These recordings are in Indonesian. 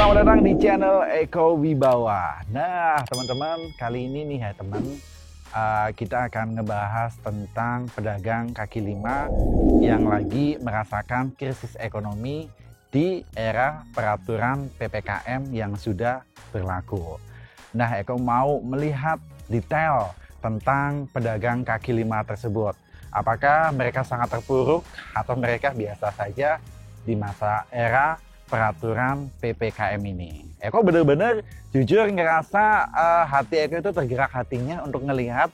Selamat datang di channel Eko Wibawa. Nah, teman-teman, kali ini nih ya teman, kita akan ngebahas tentang pedagang kaki lima yang lagi merasakan krisis ekonomi di era peraturan PPKM yang sudah berlaku. Nah, Eko mau melihat detail tentang pedagang kaki lima tersebut. Apakah mereka sangat terpuruk atau mereka biasa saja di masa era peraturan PPKM ini. Eko bener-bener jujur ngerasa hati Eko itu tergerak hatinya untuk ngelihat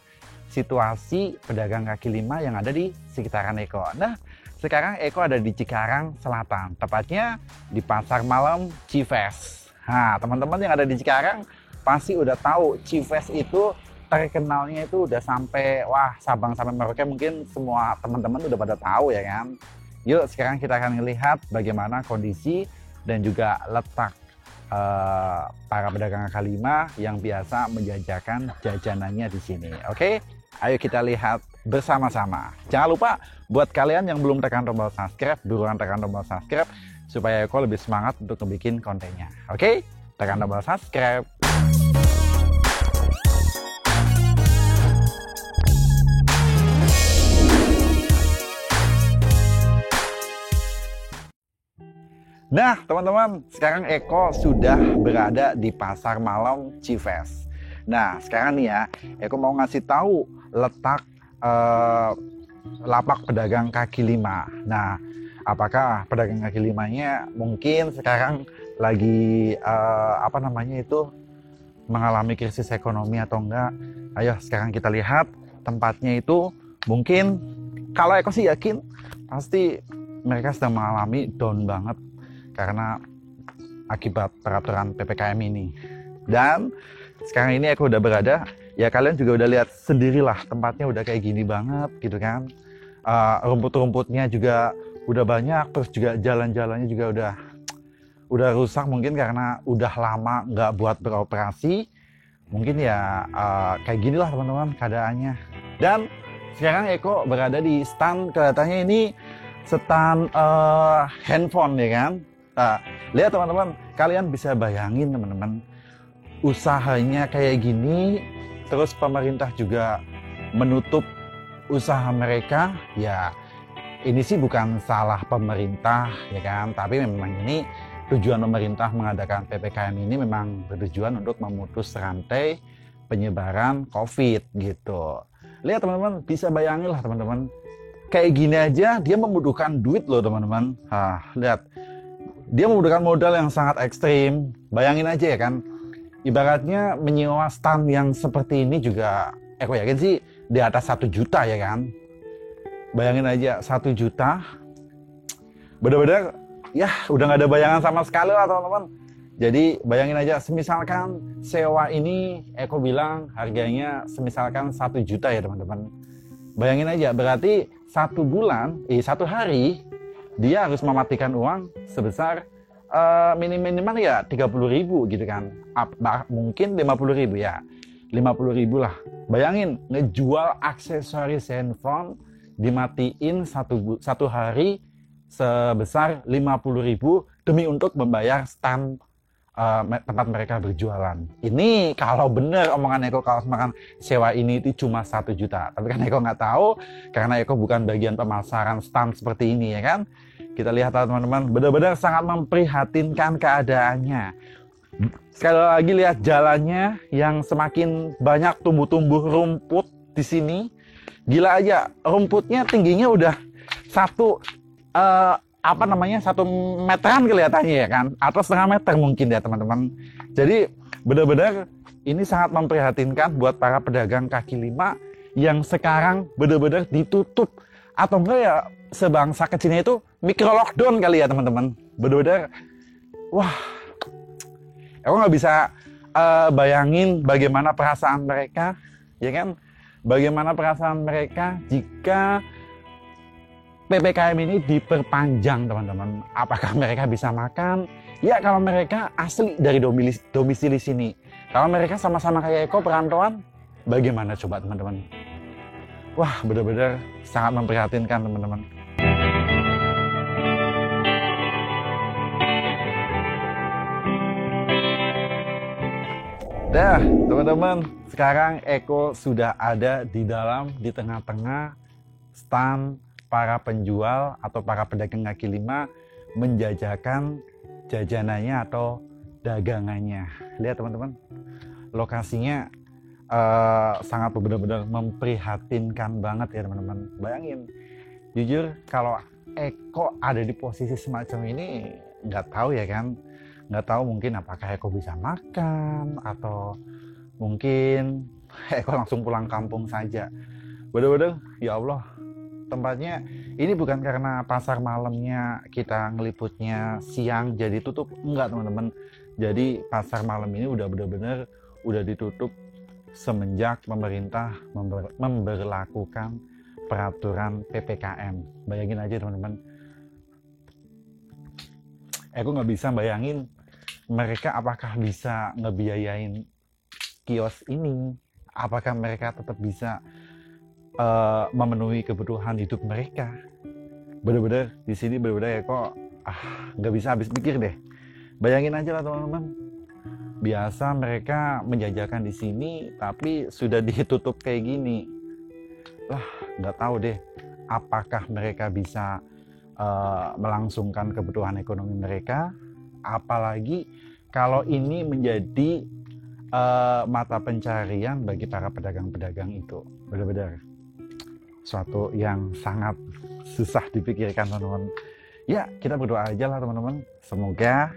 situasi pedagang kaki lima yang ada di sekitaran Eko. Nah, sekarang Eko ada di Cikarang Selatan, tepatnya di Pasar Malam Cives. Nah, teman-teman yang ada di Cikarang pasti udah tahu Cives itu terkenalnya itu udah sampai Sabang sampai Merauke, mungkin semua teman-teman udah pada tahu ya kan. Yuk sekarang kita akan melihat bagaimana kondisi dan juga letak para pedagang kaki lima yang biasa menjajakan jajanannya di sini. Oke, ayo kita lihat bersama-sama. Jangan lupa buat kalian yang belum tekan tombol subscribe, buruan tekan tombol subscribe supaya Eko lebih semangat untuk bikin kontennya. Oke, tekan tombol subscribe. Nah, teman-teman, sekarang Eko sudah berada di Pasar Malam Cives. Nah, sekarang nih ya, Eko mau ngasih tahu letak lapak pedagang kaki lima. Nah, apakah pedagang kaki limanya mungkin sekarang lagi mengalami krisis ekonomi atau enggak? Ayo sekarang kita lihat tempatnya itu. Mungkin kalau Eko sih yakin pasti mereka sedang mengalami down banget karena akibat peraturan PPKM ini. Dan sekarang ini aku udah berada, ya kalian juga udah lihat sendirilah tempatnya udah kayak gini banget gitu kan. Rumput-rumputnya juga udah banyak, terus juga jalan-jalannya juga udah rusak mungkin karena udah lama nggak buat beroperasi. Mungkin ya kayak ginilah teman-teman keadaannya. Dan sekarang Eko berada di stand, kelihatannya ini stand handphone ya kan. Nah, lihat teman-teman, kalian bisa bayangin teman-teman, usahanya kayak gini, terus pemerintah juga menutup usaha mereka. Ya ini sih bukan salah pemerintah ya kan, tapi memang ini tujuan pemerintah mengadakan PPKM ini memang bertujuan untuk memutus rantai penyebaran COVID gitu. Lihat teman-teman, bisa bayangin lah teman-teman, kayak gini aja dia membutuhkan duit loh teman-teman. Lihat, dia membutuhkan modal yang sangat ekstrim. Bayangin aja ya kan, ibaratnya menyewa stand yang seperti ini juga Eko yakin sih di atas 1 juta ya kan. Bayangin aja 1 juta, bener-bener ya udah nggak ada bayangan sama sekali lah teman-teman. Jadi bayangin aja, semisalkan sewa ini Eko bilang harganya semisalkan 1 juta ya teman-teman. Bayangin aja, berarti 1 hari dia harus mematikan uang sebesar minimal ya 30.000 gitu kan. Mungkin 50.000 ya. 50.000 lah. Bayangin ngejual aksesoris handphone dimatiin satu hari sebesar 50.000 demi untuk membayar stand tempat mereka berjualan. Ini kalau bener omongan Eko, kalau makan sewa ini itu cuma 1 juta. Tapi kan Eko nggak tahu karena Eko bukan bagian pemasaran stand seperti ini ya kan. Kita lihat teman-teman, benar-benar sangat memprihatinkan keadaannya. Sekali lagi lihat jalannya yang semakin banyak tumbuh-tumbuh rumput di sini. Gila aja, rumputnya tingginya udah 1 meteran kelihatannya ya kan, atau setengah meter mungkin ya teman-teman. Jadi benar-benar ini sangat memprihatinkan buat para pedagang kaki lima yang sekarang benar-benar ditutup, atau enggak ya sebangsa kecilnya itu micro lockdown kali ya teman-teman. Benar-benar aku nggak bisa bayangin bagaimana perasaan mereka ya kan, bagaimana perasaan mereka jika PPKM ini diperpanjang teman-teman. Apakah mereka bisa makan? Ya kalau mereka asli dari domisili sini. Kalau mereka sama-sama kayak Eko perantauan, bagaimana coba teman-teman? Wah, benar-benar sangat memprihatinkan teman-teman. Dah, teman-teman, sekarang Eko sudah ada di tengah-tengah stand para penjual atau para pedagang kaki lima menjajakan jajanannya atau dagangannya. Lihat teman-teman, lokasinya sangat benar-benar memprihatinkan banget ya teman-teman. Bayangin, jujur kalau Eko ada di posisi semacam ini, nggak tahu ya kan, nggak tahu mungkin apakah Eko bisa makan atau mungkin Eko langsung pulang kampung saja. Bener-bener ya Allah, tempatnya ini bukan karena pasar malamnya kita ngeliputnya siang jadi tutup, enggak teman-teman. Jadi pasar malam ini udah bener-bener udah ditutup semenjak pemerintah memberlakukan peraturan PPKM. Bayangin aja teman-teman, Eko nggak bisa bayangin mereka apakah bisa ngebiayain kios ini, apakah mereka tetap bisa memenuhi kebutuhan hidup mereka. Bener-bener di sini bener-bener ya kok nggak bisa habis pikir deh. Bayangin aja lah teman-teman, biasa mereka menjajakan di sini tapi sudah ditutup kayak gini. Lah nggak tahu deh apakah mereka bisa melangsungkan kebutuhan ekonomi mereka. Apalagi kalau ini menjadi mata pencarian bagi para pedagang-pedagang itu. Benar-benar suatu yang sangat susah dipikirkan teman-teman. Ya kita berdoa aja lah teman-teman, semoga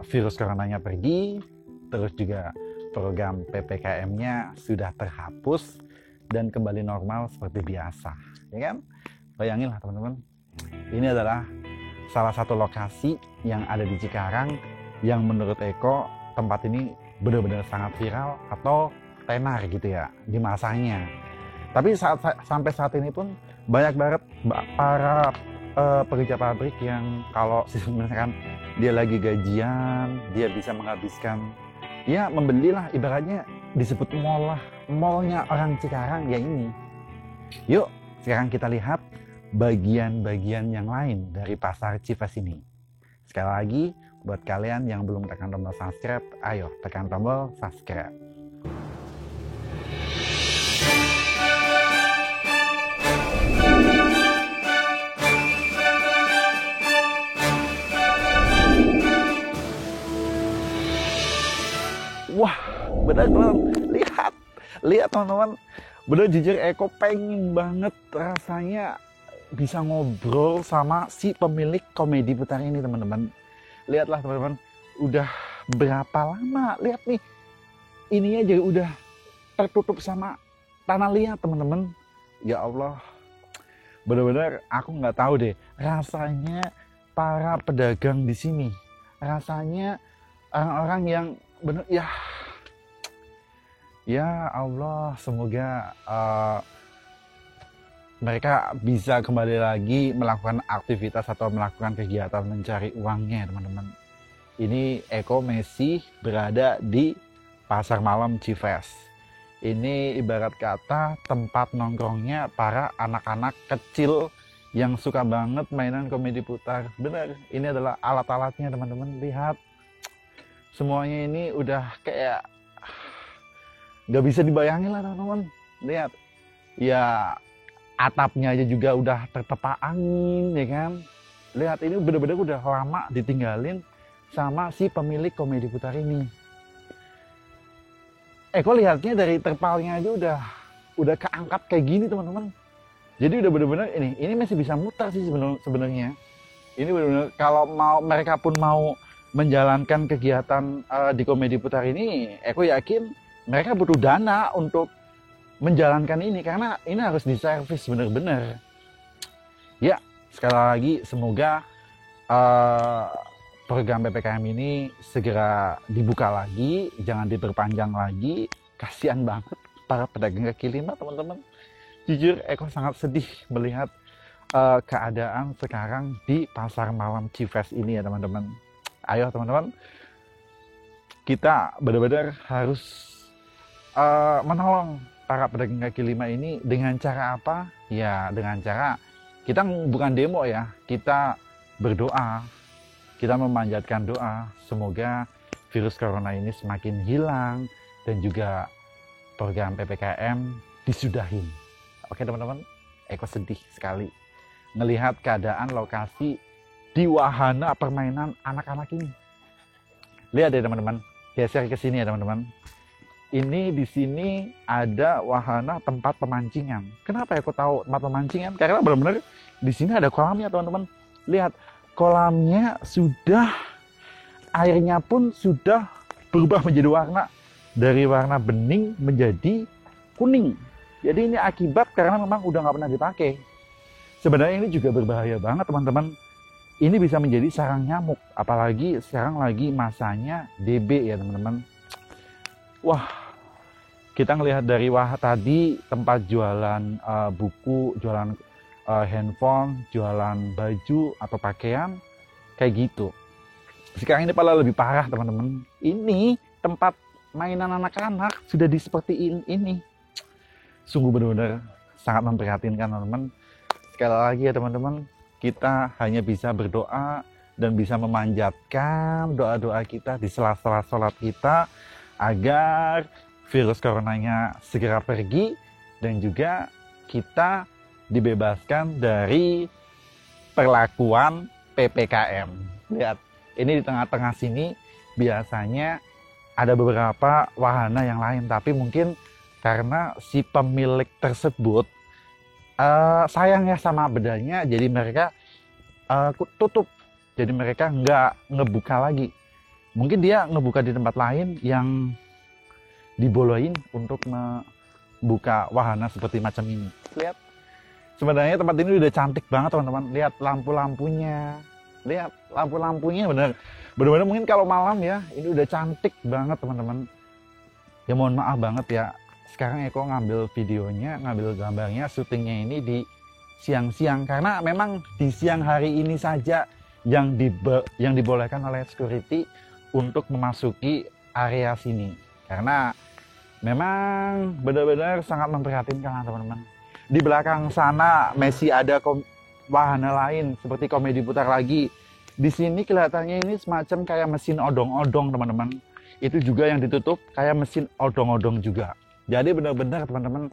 virus coronanya pergi, terus juga program PPKM-nya sudah terhapus dan kembali normal seperti biasa, ya kan? Bayangin lah teman-teman, ini adalah salah satu lokasi yang ada di Cikarang yang menurut Eko tempat ini benar-benar sangat viral atau tenar gitu ya di masanya. Tapi sampai saat ini pun banyak banget para pekerja pabrik yang kalau misalkan dia lagi gajian, dia bisa menghabiskan, ya membelilah, ibaratnya disebut mall lah, mallnya orang Cikarang ya ini. Yuk sekarang kita lihat bagian-bagian yang lain dari pasar Cives ini. Sekali lagi, buat kalian yang belum tekan tombol subscribe, ayo tekan tombol subscribe. Wah, bener teman, lihat teman-teman, bener jujur Eko pengen banget rasanya bisa ngobrol sama si pemilik Komedi Putar ini teman-teman. Lihatlah teman-teman, udah berapa lama, lihat nih, ininya jadi udah tertutup sama tanah liat teman-teman. Ya Allah, bener-bener aku nggak tahu deh rasanya para pedagang di sini, rasanya orang-orang yang bener ya Allah, semoga mereka bisa kembali lagi melakukan aktivitas atau melakukan kegiatan mencari uangnya teman-teman. Ini Eko masih berada di pasar malam Cives. Ini ibarat kata tempat nongkrongnya para anak-anak kecil yang suka banget mainan Komedi Putar. Bener, ini adalah alat-alatnya teman-teman. Lihat, semuanya ini udah kayak gak bisa dibayangin lah teman-teman. Lihat, ya atapnya aja juga udah tertepa angin ya kan. Lihat, ini bener-bener udah lama ditinggalin sama si pemilik Komedi Putar ini. Eko lihatnya dari terpalnya aja udah keangkat kayak gini teman-teman. Jadi udah bener-bener ini masih bisa muter sih sebenarnya. Ini bener-bener kalau mereka pun mau menjalankan kegiatan di Komedi Putar ini, Eko yakin mereka butuh dana untuk menjalankan ini karena ini harus diservis bener-bener. Ya, sekali lagi semoga program PPKM ini segera dibuka lagi, jangan diperpanjang lagi. Kasihan banget para pedagang kaki lima teman-teman. Jujur Eko sangat sedih melihat keadaan sekarang di pasar malam Cives ini ya teman-teman. Ayo teman-teman, kita benar-benar harus menolong para pedagang kaki lima ini dengan cara apa? Ya dengan cara kita bukan demo ya, kita berdoa, kita memanjatkan doa semoga virus corona ini semakin hilang dan juga program PPKM disudahin. Oke teman-teman, Eko sedih sekali ngelihat keadaan lokasi di wahana permainan anak-anak ini. Lihat deh teman-teman, geser ke sini ya teman-teman. Ini di sini ada wahana tempat pemancingan. Kenapa Eko tahu tempat pemancingan? Karena benar-benar di sini ada kolamnya teman-teman. Lihat, kolamnya sudah, airnya pun sudah berubah menjadi warna. Dari warna bening menjadi kuning. Jadi ini akibat karena memang udah nggak pernah dipakai. Sebenarnya ini juga berbahaya banget teman-teman. Ini bisa menjadi sarang nyamuk. Apalagi sekarang lagi masanya DB ya teman-teman. Wah, kita ngelihat dari tadi tempat jualan buku, jualan handphone, jualan baju atau pakaian kayak gitu. Sekarang ini malah lebih parah teman-teman. Ini tempat mainan anak-anak sudah seperti ini. Sungguh benar-benar sangat memprihatinkan teman-teman. Sekali lagi ya teman-teman, kita hanya bisa berdoa dan bisa memanjatkan doa-doa kita di sela-sela sholat kita agar virus coronanya segera pergi dan juga kita dibebaskan dari perlakuan PPKM. Lihat, ini di tengah-tengah sini biasanya ada beberapa wahana yang lain, tapi mungkin karena si pemilik tersebut sayang ya sama bedanya, jadi mereka tutup, jadi mereka nggak ngebuka lagi. Mungkin dia ngebuka di tempat lain yang dibolehin untuk membuka wahana seperti macam ini. Lihat, sebenarnya tempat ini udah cantik banget teman-teman. Lihat lampu-lampunya, lihat lampu-lampunya benar-benar mungkin kalau malam ya ini udah cantik banget teman-teman. Ya mohon maaf banget ya, sekarang Eko ngambil videonya, ngambil gambarnya, syutingnya ini di siang-siang karena memang di siang hari ini saja yang dibolehkan oleh security untuk memasuki area sini, karena memang benar-benar sangat memprihatinkan teman-teman. Di belakang sana masih ada wahana lain seperti komedi putar lagi. Di sini kelihatannya ini semacam kayak mesin odong-odong teman-teman. Itu juga yang ditutup kayak mesin odong-odong juga. Jadi benar-benar teman-teman,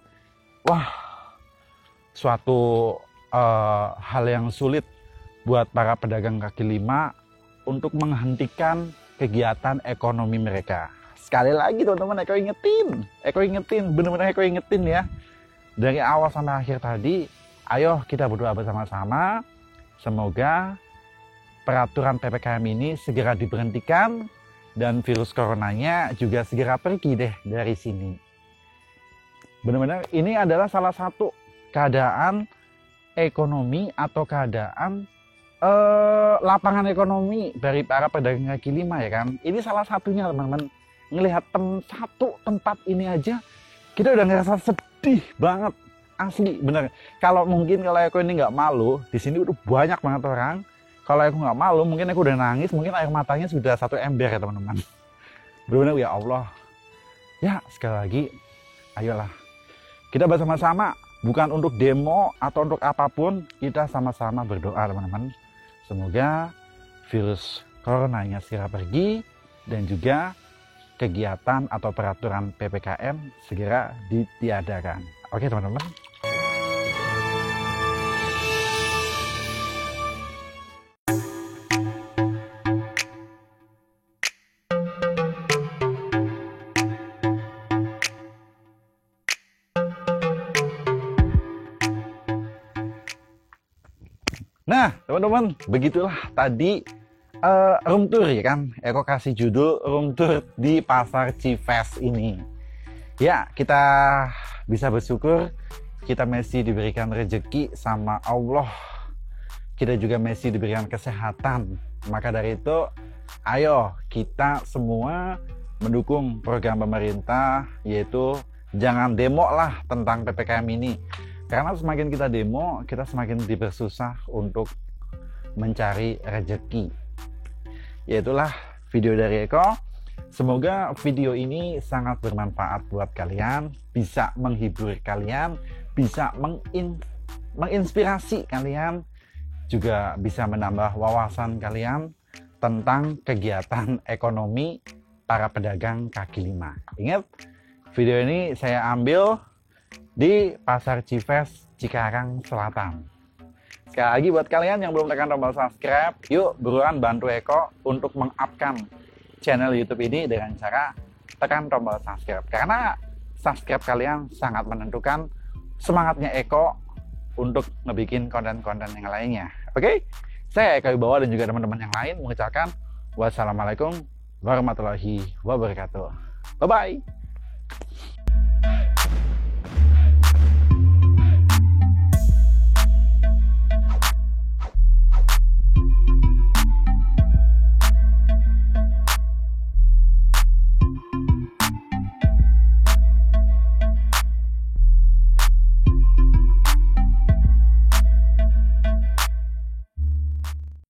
wah, suatu hal yang sulit buat para pedagang kaki lima untuk menghentikan kegiatan ekonomi mereka. Sekali lagi teman-teman, Eko ingetin, benar-benar Eko ingetin ya. Dari awal sampai akhir tadi, ayo kita berdoa bersama-sama. Semoga peraturan PPKM ini segera diberhentikan dan virus coronanya juga segera pergi deh dari sini. Benar-benar ini adalah salah satu keadaan ekonomi atau keadaan lapangan ekonomi dari para pedagang kaki lima ya kan. Ini salah satunya teman-teman. Ngelihat satu tempat ini aja kita udah ngerasa sedih banget, asli bener. Kalau Eko ini nggak malu, di sini udah banyak banget orang. Kalau aku nggak malu, mungkin aku udah nangis, mungkin air matanya sudah 1 ember ya teman-teman. Benar-benar ya Allah. Ya sekali lagi, ayolah kita bersama-sama, bukan untuk demo atau untuk apapun, kita sama-sama berdoa teman-teman. Semoga virus coronanya segera pergi dan juga kegiatan atau peraturan PPKM segera ditiadakan. Oke teman-teman. Nah teman-teman, begitulah tadi room tour ya kan. Eko kasih judul room tour di pasar Cives ini. Ya, kita bisa bersyukur kita masih diberikan rezeki sama Allah. Kita juga masih diberikan kesehatan. Maka dari itu, ayo kita semua mendukung program pemerintah, yaitu jangan demo lah tentang PPKM ini. Karena semakin kita demo, kita semakin dipersusah untuk mencari rezeki. Yaitulah video dari Eko. Semoga video ini sangat bermanfaat buat kalian, bisa menghibur kalian, bisa menginspirasi kalian, juga bisa menambah wawasan kalian tentang kegiatan ekonomi para pedagang kaki lima. Ingat, video ini saya ambil di Pasar Cives, Cikarang Selatan. Sekali lagi buat kalian yang belum tekan tombol subscribe, yuk buruan bantu Eko untuk meng-upkan channel YouTube ini dengan cara tekan tombol subscribe. Karena subscribe kalian sangat menentukan semangatnya Eko untuk ngebikin konten-konten yang lainnya. Oke? Saya Eko Wibowo dan juga teman-teman yang lain mengucapkan wassalamualaikum warahmatullahi wabarakatuh. Bye-bye.